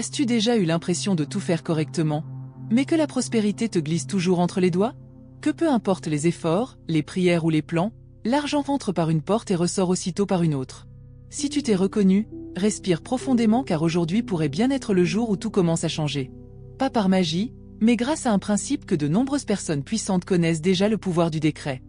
As-tu déjà eu l'impression de tout faire correctement, mais que la prospérité te glisse toujours entre les doigts? Que peu importe les efforts, les prières ou les plans, l'argent entre par une porte et ressort aussitôt par une autre. Si tu t'es reconnu, respire profondément car aujourd'hui pourrait bien être le jour où tout commence à changer. Pas par magie, mais grâce à un principe que de nombreuses personnes puissantes connaissent déjà, le pouvoir du décret.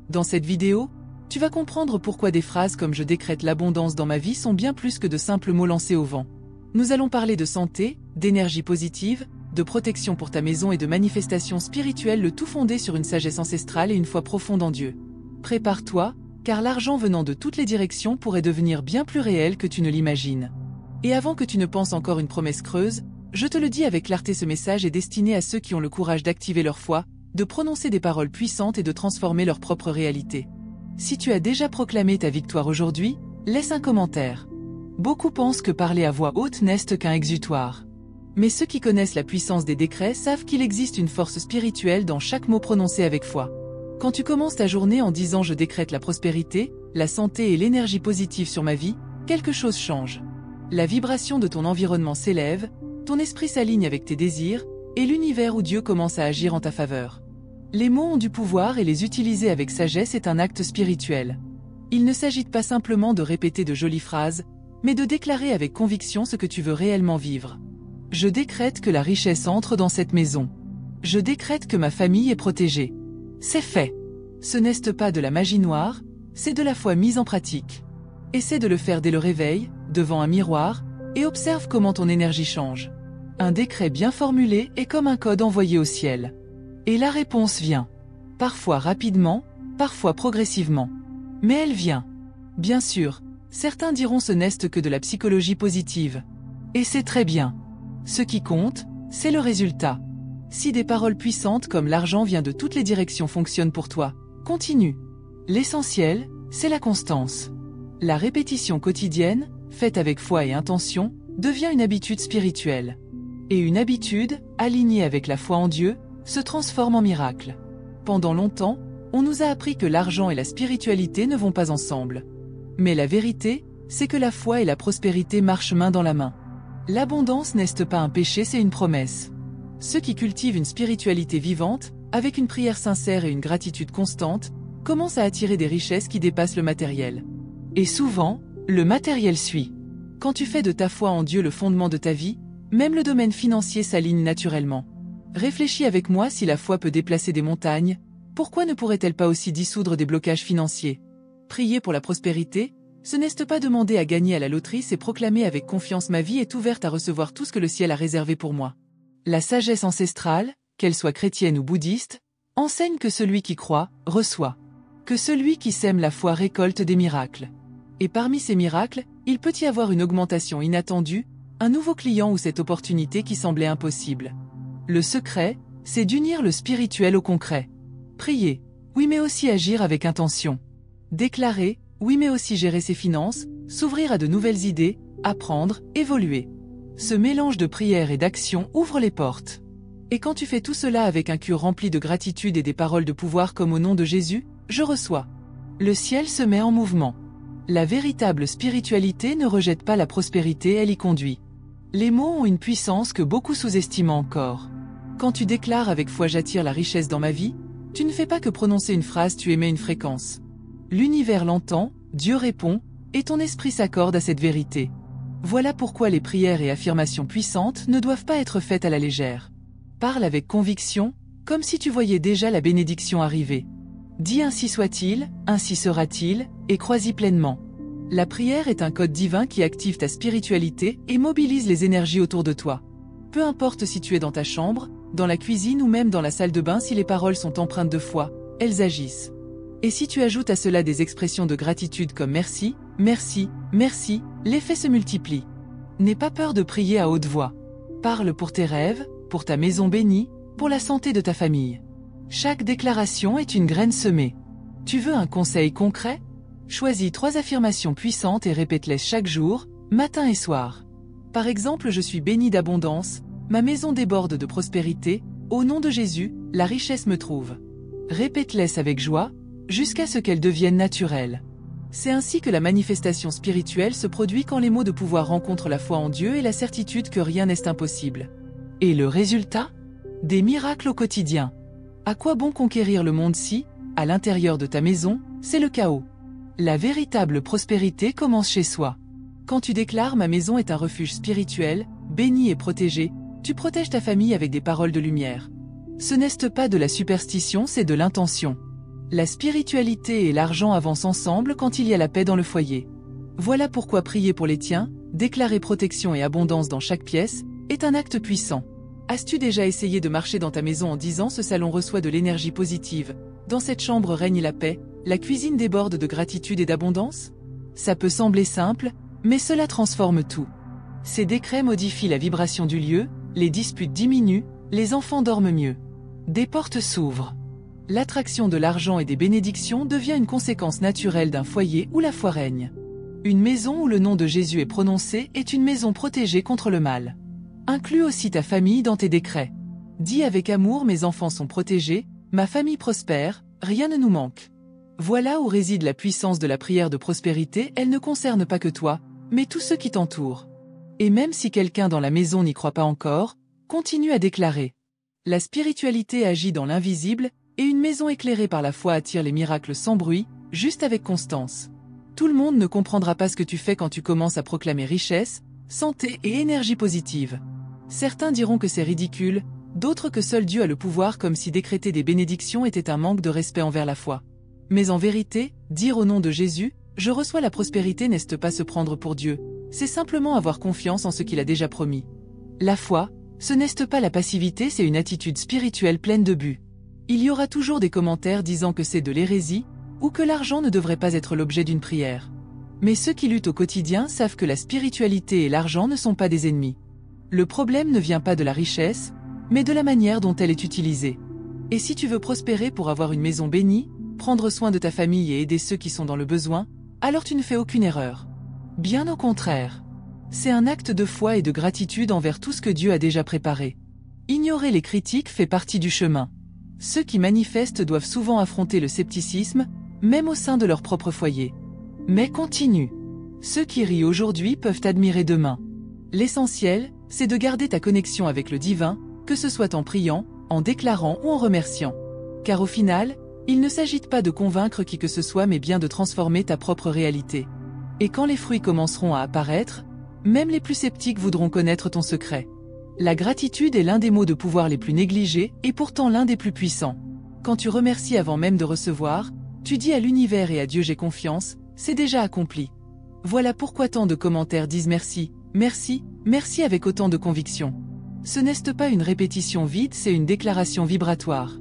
Dans cette vidéo, tu vas comprendre pourquoi des phrases comme « je décrète l'abondance dans ma vie » sont bien plus que de simples mots lancés au vent. Nous allons parler de santé, d'énergie positive, de protection pour ta maison et de manifestations spirituelles, le tout fondé sur une sagesse ancestrale et une foi profonde en Dieu. Prépare-toi, car l'argent venant de toutes les directions pourrait devenir bien plus réel que tu ne l'imagines. Et avant que tu ne penses encore une promesse creuse, je te le dis avec clarté, ce message est destiné à ceux qui ont le courage d'activer leur foi, de prononcer des paroles puissantes et de transformer leur propre réalité. Si tu as déjà proclamé ta victoire aujourd'hui, laisse un commentaire. Beaucoup pensent que parler à voix haute n'est qu'un exutoire. Mais ceux qui connaissent la puissance des décrets savent qu'il existe une force spirituelle dans chaque mot prononcé avec foi. Quand tu commences ta journée en disant « je décrète la prospérité, la santé et l'énergie positive sur ma vie », quelque chose change. La vibration de ton environnement s'élève, ton esprit s'aligne avec tes désirs, et l'univers ou Dieu commence à agir en ta faveur. Les mots ont du pouvoir et les utiliser avec sagesse est un acte spirituel. Il ne s'agit pas simplement de répéter de jolies phrases, mais de déclarer avec conviction ce que tu veux réellement vivre. Je décrète que la richesse entre dans cette maison. Je décrète que ma famille est protégée. C'est fait. Ce n'est pas de la magie noire, c'est de la foi mise en pratique. Essaie de le faire dès le réveil, devant un miroir, et observe comment ton énergie change. Un décret bien formulé est comme un code envoyé au ciel. Et la réponse vient. Parfois rapidement, parfois progressivement. Mais elle vient. Bien sûr, certains diront ce n'est que de la psychologie positive. Et c'est très bien. Ce qui compte, c'est le résultat. Si des paroles puissantes comme l'argent vient de toutes les directions fonctionnent pour toi, continue. L'essentiel, c'est la constance. La répétition quotidienne, faite avec foi et intention, devient une habitude spirituelle. Et une habitude, alignée avec la foi en Dieu, se transforme en miracle. Pendant longtemps, on nous a appris que l'argent et la spiritualité ne vont pas ensemble. Mais la vérité, c'est que la foi et la prospérité marchent main dans la main. L'abondance n'est pas un péché, c'est une promesse. Ceux qui cultivent une spiritualité vivante, avec une prière sincère et une gratitude constante, commencent à attirer des richesses qui dépassent le matériel. Et souvent, le matériel suit. Quand tu fais de ta foi en Dieu le fondement de ta vie, même le domaine financier s'aligne naturellement. Réfléchis avec moi, si la foi peut déplacer des montagnes, pourquoi ne pourrait-elle pas aussi dissoudre des blocages financiers? Prier pour la prospérité, ce n'est pas demander à gagner à la loterie, c'est proclamer avec confiance: ma vie est ouverte à recevoir tout ce que le ciel a réservé pour moi. La sagesse ancestrale, qu'elle soit chrétienne ou bouddhiste, enseigne que celui qui croit, reçoit. Que celui qui sème la foi récolte des miracles. Et parmi ces miracles, il peut y avoir une augmentation inattendue, un nouveau client ou cette opportunité qui semblait impossible. Le secret, c'est d'unir le spirituel au concret. Prier, oui, mais aussi agir avec intention. Déclarer, oui, mais aussi gérer ses finances, s'ouvrir à de nouvelles idées, apprendre, évoluer. Ce mélange de prière et d'action ouvre les portes. Et quand tu fais tout cela avec un cœur rempli de gratitude et des paroles de pouvoir comme au nom de Jésus, je reçois. Le ciel se met en mouvement. La véritable spiritualité ne rejette pas la prospérité, elle y conduit. Les mots ont une puissance que beaucoup sous-estiment encore. Quand tu déclares avec foi « j'attire la richesse dans ma vie », tu ne fais pas que prononcer une phrase, tu émets une fréquence. L'univers l'entend, Dieu répond, et ton esprit s'accorde à cette vérité. Voilà pourquoi les prières et affirmations puissantes ne doivent pas être faites à la légère. Parle avec conviction, comme si tu voyais déjà la bénédiction arriver. Dis ainsi soit-il, ainsi sera-t-il, et crois-y pleinement. La prière est un code divin qui active ta spiritualité et mobilise les énergies autour de toi. Peu importe si tu es dans ta chambre, dans la cuisine ou même dans la salle de bain, si les paroles sont empreintes de foi, elles agissent. Et si tu ajoutes à cela des expressions de gratitude comme merci, merci, merci, l'effet se multiplie. N'aie pas peur de prier à haute voix. Parle pour tes rêves, pour ta maison bénie, pour la santé de ta famille. Chaque déclaration est une graine semée. Tu veux un conseil concret? Choisis 3 affirmations puissantes et répète-les chaque jour, matin et soir. Par exemple, je suis béni d'abondance, ma maison déborde de prospérité, au nom de Jésus, la richesse me trouve. Répète-les avec joie, jusqu'à ce qu'elles deviennent naturelles. C'est ainsi que la manifestation spirituelle se produit quand les mots de pouvoir rencontrent la foi en Dieu et la certitude que rien n'est impossible. Et le résultat? Des miracles au quotidien. À quoi bon conquérir le monde si, à l'intérieur de ta maison, c'est le chaos? La véritable prospérité commence chez soi. Quand tu déclares « Ma maison est un refuge spirituel, béni et protégé », tu protèges ta famille avec des paroles de lumière. Ce n'est pas de la superstition, c'est de l'intention. La spiritualité et l'argent avancent ensemble quand il y a la paix dans le foyer. Voilà pourquoi prier pour les tiens, déclarer protection et abondance dans chaque pièce, est un acte puissant. As-tu déjà essayé de marcher dans ta maison en disant « Ce salon reçoit de l'énergie positive, dans cette chambre règne la paix, la cuisine déborde de gratitude et d'abondance ?» Ça peut sembler simple, mais cela transforme tout. Ces décrets modifient la vibration du lieu, les disputes diminuent, les enfants dorment mieux. Des portes s'ouvrent. L'attraction de l'argent et des bénédictions devient une conséquence naturelle d'un foyer où la foi règne. Une maison où le nom de Jésus est prononcé est une maison protégée contre le mal. Inclus aussi ta famille dans tes décrets. Dis avec amour « Mes enfants sont protégés, ma famille prospère, rien ne nous manque ». Voilà où réside la puissance de la prière de prospérité, elle ne concerne pas que toi, mais tous ceux qui t'entourent. Et même si quelqu'un dans la maison n'y croit pas encore, continue à déclarer. La spiritualité agit dans l'invisible, et une maison éclairée par la foi attire les miracles sans bruit, juste avec constance. Tout le monde ne comprendra pas ce que tu fais quand tu commences à proclamer richesse, santé et énergie positive. Certains diront que c'est ridicule, d'autres que seul Dieu a le pouvoir, comme si décréter des bénédictions était un manque de respect envers la foi. Mais en vérité, dire au nom de Jésus, je reçois la prospérité n'est pas se prendre pour Dieu, c'est simplement avoir confiance en ce qu'il a déjà promis. La foi, ce n'est pas la passivité, c'est une attitude spirituelle pleine de but. Il y aura toujours des commentaires disant que c'est de l'hérésie, ou que l'argent ne devrait pas être l'objet d'une prière. Mais ceux qui luttent au quotidien savent que la spiritualité et l'argent ne sont pas des ennemis. Le problème ne vient pas de la richesse, mais de la manière dont elle est utilisée. Et si tu veux prospérer pour avoir une maison bénie, prendre soin de ta famille et aider ceux qui sont dans le besoin, alors tu ne fais aucune erreur. Bien au contraire. C'est un acte de foi et de gratitude envers tout ce que Dieu a déjà préparé. Ignorer les critiques fait partie du chemin. Ceux qui manifestent doivent souvent affronter le scepticisme, même au sein de leur propre foyer. Mais continue. Ceux qui rient aujourd'hui peuvent admirer demain. L'essentiel, c'est de garder ta connexion avec le divin, que ce soit en priant, en déclarant ou en remerciant. Car au final, il ne s'agit pas de convaincre qui que ce soit mais bien de transformer ta propre réalité. Et quand les fruits commenceront à apparaître, même les plus sceptiques voudront connaître ton secret. La gratitude est l'un des mots de pouvoir les plus négligés et pourtant l'un des plus puissants. Quand tu remercies avant même de recevoir, tu dis à l'univers et à Dieu j'ai confiance, c'est déjà accompli. Voilà pourquoi tant de commentaires disent merci, merci, merci avec autant de conviction. Ce n'est pas une répétition vide, c'est une déclaration vibratoire.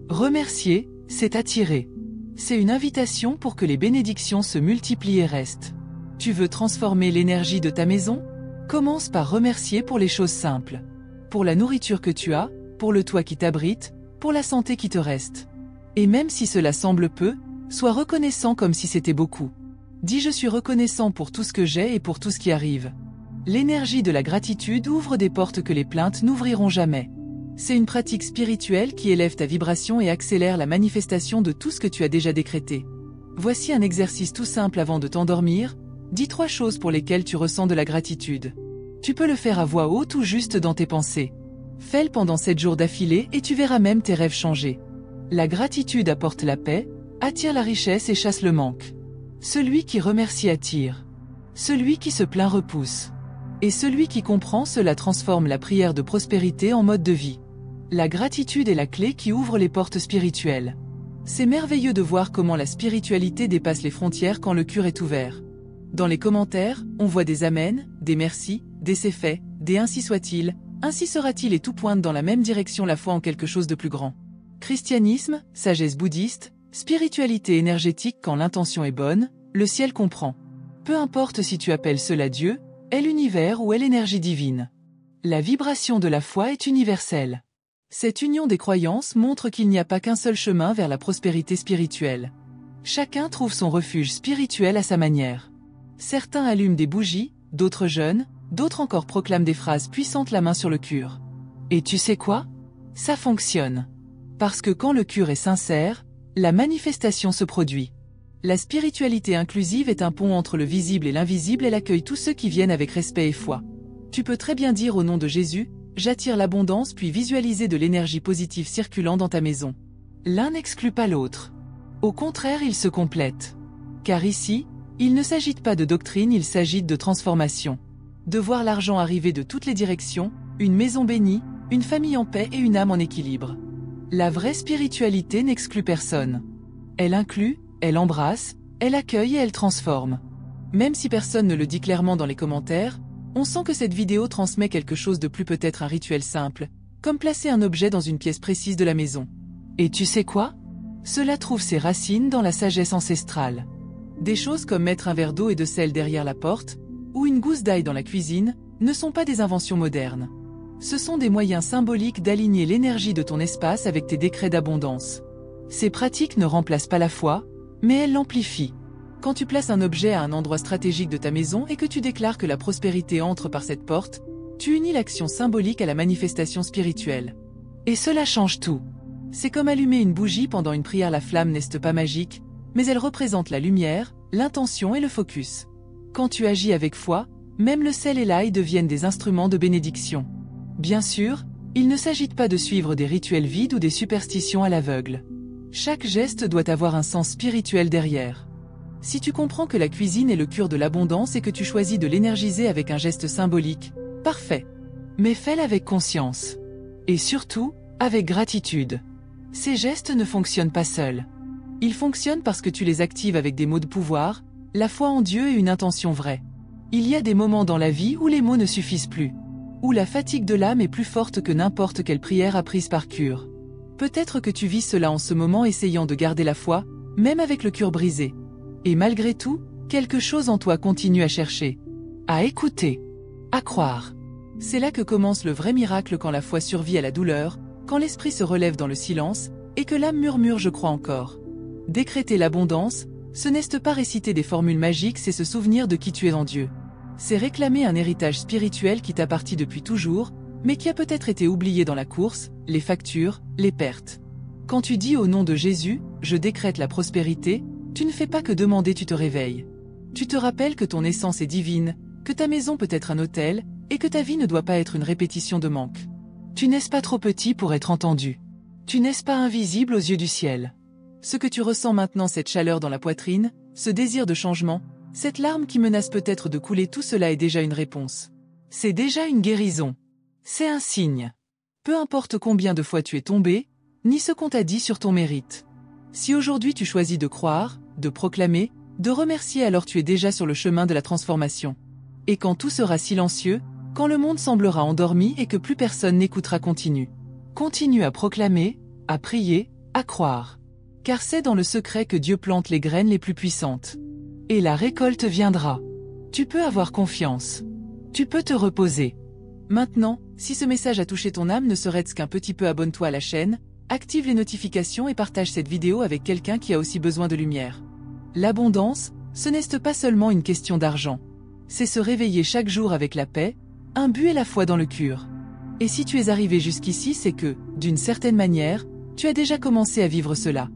Remercier, c'est attirer. C'est une invitation pour que les bénédictions se multiplient et restent. Tu veux transformer l'énergie de ta maison? Commence par remercier pour les choses simples. Pour la nourriture que tu as, pour le toit qui t'abrite, pour la santé qui te reste. Et même si cela semble peu, sois reconnaissant comme si c'était beaucoup. Dis je suis reconnaissant pour tout ce que j'ai et pour tout ce qui arrive. L'énergie de la gratitude ouvre des portes que les plaintes n'ouvriront jamais. C'est une pratique spirituelle qui élève ta vibration et accélère la manifestation de tout ce que tu as déjà décrété. Voici un exercice tout simple avant de t'endormir. Dis 3 choses pour lesquelles tu ressens de la gratitude. Tu peux le faire à voix haute ou juste dans tes pensées. Fais-le pendant 7 jours d'affilée et tu verras même tes rêves changer. La gratitude apporte la paix, attire la richesse et chasse le manque. Celui qui remercie attire. Celui qui se plaint repousse. Et celui qui comprend cela transforme la prière de prospérité en mode de vie. La gratitude est la clé qui ouvre les portes spirituelles. C'est merveilleux de voir comment la spiritualité dépasse les frontières quand le cœur est ouvert. Dans les commentaires, on voit des amens, des merci, des c'est fait, des ainsi soit-il, ainsi sera-t-il et tout pointe dans la même direction la foi en quelque chose de plus grand. Christianisme, sagesse bouddhiste, spiritualité énergétique quand l'intention est bonne, le ciel comprend. Peu importe si tu appelles cela Dieu, est l'univers ou est l'énergie divine. La vibration de la foi est universelle. Cette union des croyances montre qu'il n'y a pas qu'un seul chemin vers la prospérité spirituelle. Chacun trouve son refuge spirituel à sa manière. Certains allument des bougies, d'autres jeûnent, d'autres encore proclament des phrases puissantes la main sur le cœur. Et tu sais quoi? Ça fonctionne. Parce que quand le cœur est sincère, la manifestation se produit. La spiritualité inclusive est un pont entre le visible et l'invisible. Elle accueille tous ceux qui viennent avec respect et foi. Tu peux très bien dire au nom de Jésus, j'attire l'abondance, puis visualiser de l'énergie positive circulant dans ta maison. L'un n'exclut pas l'autre. Au contraire, ils se complètent. Car ici, il ne s'agit pas de doctrine, il s'agit de transformation. De voir l'argent arriver de toutes les directions, une maison bénie, une famille en paix et une âme en équilibre. La vraie spiritualité n'exclut personne. Elle inclut, elle embrasse, elle accueille et elle transforme. Même si personne ne le dit clairement dans les commentaires, on sent que cette vidéo transmet quelque chose de plus, peut-être un rituel simple, comme placer un objet dans une pièce précise de la maison. Et tu sais quoi? Cela trouve ses racines dans la sagesse ancestrale. Des choses comme mettre un verre d'eau et de sel derrière la porte, ou une gousse d'ail dans la cuisine, ne sont pas des inventions modernes. Ce sont des moyens symboliques d'aligner l'énergie de ton espace avec tes décrets d'abondance. Ces pratiques ne remplacent pas la foi, mais elles l'amplifient. Quand tu places un objet à un endroit stratégique de ta maison et que tu déclares que la prospérité entre par cette porte, tu unis l'action symbolique à la manifestation spirituelle. Et cela change tout. C'est comme allumer une bougie pendant une prière. La flamme n'est pas magique, mais elle représente la lumière, l'intention et le focus. Quand tu agis avec foi, même le sel et l'ail deviennent des instruments de bénédiction. Bien sûr, il ne s'agit pas de suivre des rituels vides ou des superstitions à l'aveugle. Chaque geste doit avoir un sens spirituel derrière. Si tu comprends que la cuisine est le cure de l'abondance et que tu choisis de l'énergiser avec un geste symbolique, parfait. Mais fais-le avec conscience. Et surtout, avec gratitude. Ces gestes ne fonctionnent pas seuls. Ils fonctionnent parce que tu les actives avec des mots de pouvoir, la foi en Dieu et une intention vraie. Il y a des moments dans la vie où les mots ne suffisent plus. Où la fatigue de l'âme est plus forte que n'importe quelle prière apprise par cœur. Peut-être que tu vis cela en ce moment, essayant de garder la foi, même avec le cœur brisé. Et malgré tout, quelque chose en toi continue à chercher. À écouter. À croire. C'est là que commence le vrai miracle, quand la foi survit à la douleur, quand l'esprit se relève dans le silence, et que l'âme murmure je crois encore. Décréter l'abondance, ce n'est pas réciter des formules magiques, c'est se souvenir de qui tu es en Dieu. C'est réclamer un héritage spirituel qui t'appartient depuis toujours, mais qui a peut-être été oublié dans la course, les factures, les pertes. Quand tu dis au nom de Jésus, je décrète la prospérité, tu ne fais pas que demander, tu te réveilles. Tu te rappelles que ton essence est divine, que ta maison peut être un hôtel, et que ta vie ne doit pas être une répétition de manque. Tu n'es pas trop petit pour être entendu. Tu n'es pas invisible aux yeux du ciel. Ce que tu ressens maintenant, cette chaleur dans la poitrine, ce désir de changement, cette larme qui menace peut-être de couler, tout cela est déjà une réponse. C'est déjà une guérison. C'est un signe. Peu importe combien de fois tu es tombé, ni ce qu'on t'a dit sur ton mérite. Si aujourd'hui tu choisis de croire, de proclamer, de remercier, alors tu es déjà sur le chemin de la transformation. Et quand tout sera silencieux, quand le monde semblera endormi et que plus personne n'écoutera, continue. Continue à proclamer, à prier, à croire. Car c'est dans le secret que Dieu plante les graines les plus puissantes. Et la récolte viendra. Tu peux avoir confiance. Tu peux te reposer. Maintenant, si ce message a touché ton âme, ne serait-ce qu'un petit peu, abonne-toi à la chaîne, active les notifications et partage cette vidéo avec quelqu'un qui a aussi besoin de lumière. L'abondance, ce n'est pas seulement une question d'argent. C'est se réveiller chaque jour avec la paix, un but et la foi dans le cœur. Et si tu es arrivé jusqu'ici, c'est que, d'une certaine manière, tu as déjà commencé à vivre cela.